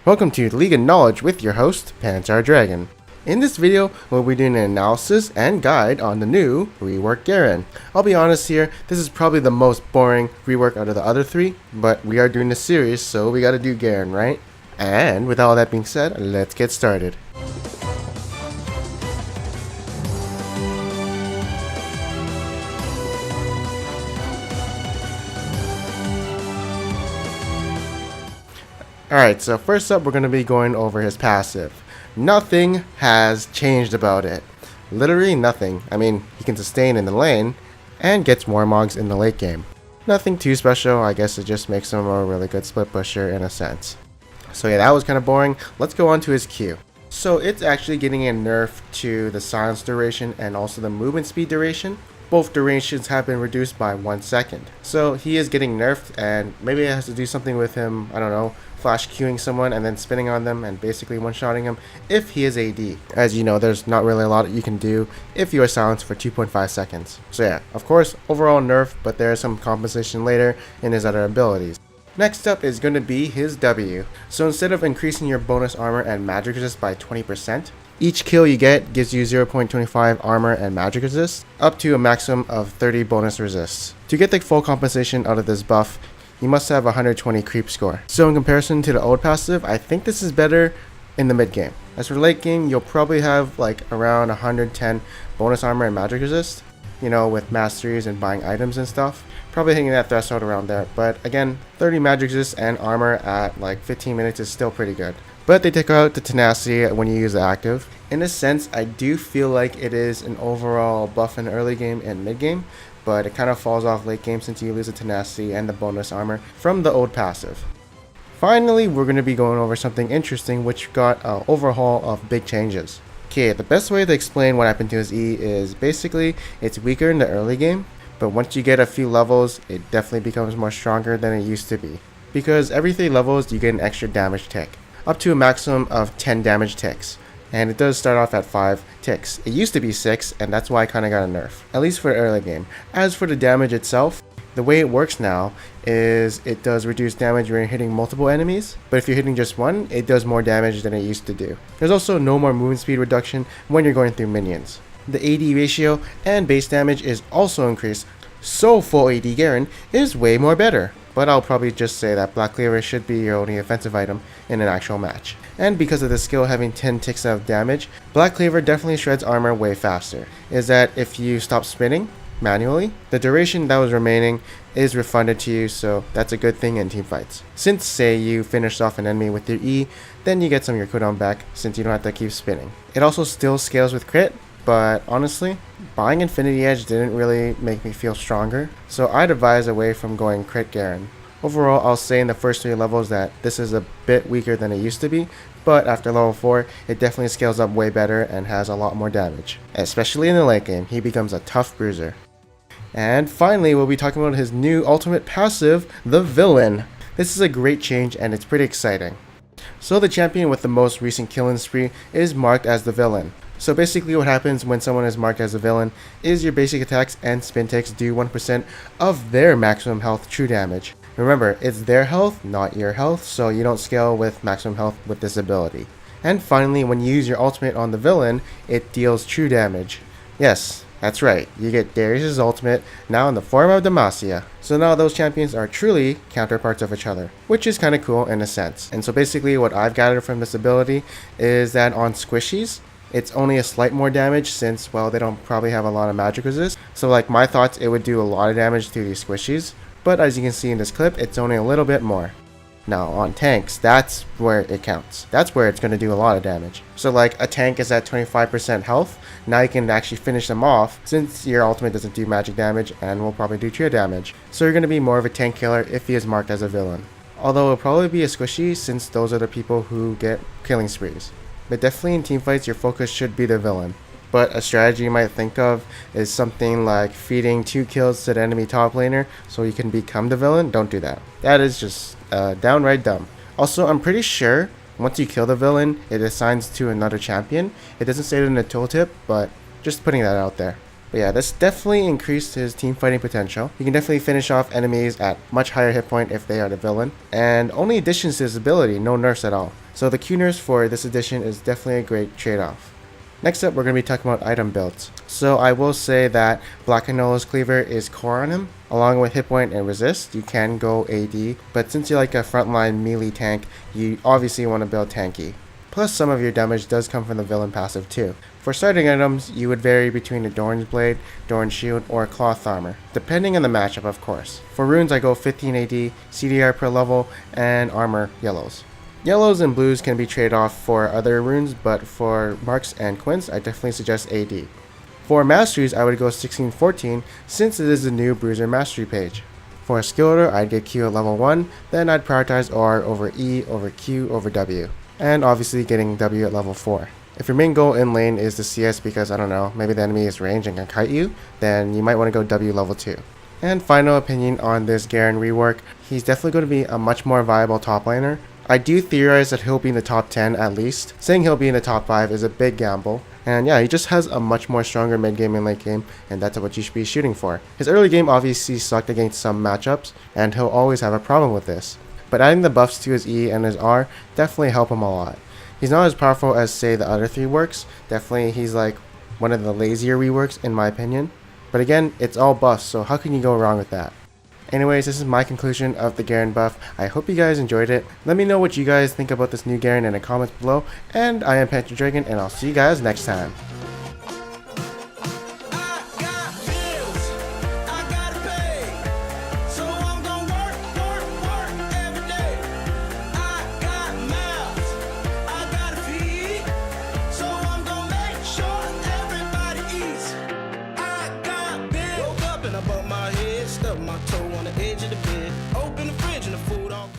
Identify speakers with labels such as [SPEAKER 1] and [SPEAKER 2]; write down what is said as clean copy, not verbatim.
[SPEAKER 1] Welcome to League of Knowledge with your host, Panzer Dragon. In this video, we'll be doing an analysis and guide on the new Rework Garen. I'll be honest here, this is probably the most boring rework out of the other three, but we are doing a series, so we gotta do Garen, right? And with all that being said, let's get started. Alright, so first up we're going to be going over his passive. Nothing has changed about it. Literally nothing. I mean, he can sustain in the lane, and gets Warmogs in the late game. Nothing too special, I guess it just makes him a really good split pusher in a sense. So yeah, that was kind of boring. Let's go on to his Q. So it's actually getting a nerf to the silence duration and also the movement speed duration. Both durations have been reduced by 1 second. So he is getting nerfed, and maybe it has to do something with him, I don't know, flash queuing someone and then spinning on them and basically one-shotting him if he is AD. As you know, there's not really a lot you can do if you are silenced for 2.5 seconds. So yeah, of course, overall nerf, but there is some compensation later in his other abilities. Next up is going to be his W. So instead of increasing your bonus armor and magic resist by 20%, each kill you get gives you 0.25 armor and magic resist, up to a maximum of 30 bonus resists. To get the full compensation out of this buff, you must have 120 creep score. So in comparison to the old passive, I think this is better in the mid game. As for late game, you'll probably have like around 110 bonus armor and magic resist, you know, with masteries and buying items and stuff. Probably hitting that threshold around there, but again, 30 magic resist and armor at like 15 minutes is still pretty good. But they take out the tenacity when you use the active. In a sense, I do feel like it is an overall buff in early game and mid game, but it kind of falls off late game since you lose the tenacity and the bonus armor from the old passive. Finally, we're going to be going over something interesting which got an overhaul of big changes. Okay, the best way to explain what happened to his E is basically it's weaker in the early game, but once you get a few levels, it definitely becomes more stronger than it used to be. Because every 3 levels you get an extra damage tick, up to a maximum of 10 damage ticks. And it does start off at 5 ticks. It used to be 6, and that's why I kind of got a nerf, at least for the early game. As for the damage itself, the way it works now is it does reduce damage when you're hitting multiple enemies, but if you're hitting just one, it does more damage than it used to do. There's also no more movement speed reduction when you're going through minions. The AD ratio and base damage is also increased, so full AD Garen is way more better. But I'll probably just say that Black Cleaver should be your only offensive item in an actual match. And because of the skill having 10 ticks of damage, Black Cleaver definitely shreds armor way faster. Is that if you stop spinning manually, the duration that was remaining is refunded to you, so that's a good thing in team fights. Since say you finish off an enemy with your E, then you get some of your cooldown back since you don't have to keep spinning. It also still scales with crit, but honestly, buying Infinity Edge didn't really make me feel stronger, so I'd advise away from going crit Garen. Overall, I'll say in the first 3 levels that this is a bit weaker than it used to be, but after level 4, it definitely scales up way better and has a lot more damage. Especially in the late game, he becomes a tough bruiser. And finally, we'll be talking about his new ultimate passive, the Villain. This is a great change and it's pretty exciting. So the champion with the most recent killing spree is marked as the Villain. So basically what happens when someone is marked as a villain is your basic attacks and spin ticks do 1% of their maximum health true damage. Remember, it's their health, not your health, so you don't scale with maximum health with this ability. And finally, when you use your ultimate on the villain, it deals true damage. Yes, that's right, you get Darius' ultimate now in the form of Demacia. So now those champions are truly counterparts of each other, which is kind of cool in a sense. And so basically what I've gathered from this ability is that on squishies, it's only a slight more damage since, well, they don't probably have a lot of magic resist. So like my thoughts, it would do a lot of damage to these squishies. But as you can see in this clip, it's only a little bit more. Now on tanks, that's where it counts. That's where it's going to do a lot of damage. So like a tank is at 25% health. Now you can actually finish them off since your ultimate doesn't do magic damage and will probably do true damage. So you're going to be more of a tank killer if he is marked as a villain. Although it'll probably be a squishy since those are the people who get killing sprees. But definitely in teamfights, your focus should be the villain. But a strategy you might think of is something like feeding 2 kills to the enemy top laner so you can become the villain. Don't do that. That is just downright dumb. Also, I'm pretty sure once you kill the villain, it assigns to another champion. It doesn't say it in the tooltip, but just putting that out there. But yeah, this definitely increased his team fighting potential. You can definitely finish off enemies at much higher hit point if they are the villain. And only additions to his ability, no nerfs at all. So the Q-Nurse for this edition is definitely a great trade-off. Next up, we're going to be talking about item builds. So I will say that Black Anola's Cleaver is core on him. Along with hit point and resist, you can go AD, but since you're like a frontline melee tank, you obviously want to build tanky. Plus, some of your damage does come from the villain passive too. For starting items, you would vary between a Doran's Blade, Doran's Shield, or Cloth Armor, depending on the matchup of course. For runes, I go 15 AD, CDR per level, and armor yellows. Yellows and blues can be traded off for other runes, but for Marks and Quints, I definitely suggest AD. For masteries, I would go 16-14 since it is the new Bruiser mastery page. For a skill order, I'd get Q at level 1, then I'd prioritize R over E over Q over W, and obviously getting W at level 4. If your main goal in lane is the CS because, I don't know, maybe the enemy is ranged and can kite you, then you might want to go W level 2. And final opinion on this Garen rework, he's definitely going to be a much more viable top laner. I do theorize that he'll be in the top 10 at least. Saying he'll be in the top 5 is a big gamble. And yeah, he just has a much more stronger mid game and late game, and that's what you should be shooting for. His early game obviously sucked against some matchups, and he'll always have a problem with this. But adding the buffs to his E and his R definitely help him a lot. He's not as powerful as say the other 3 works. Definitely he's like one of the lazier reworks in my opinion. But again, it's all buffs, so how can you go wrong with that? Anyways, this is my conclusion of the Garen buff. I hope you guys enjoyed it. Let me know what you guys think about this new Garen in the comments below. And I am Panther Dragon, and I'll see you guys next time.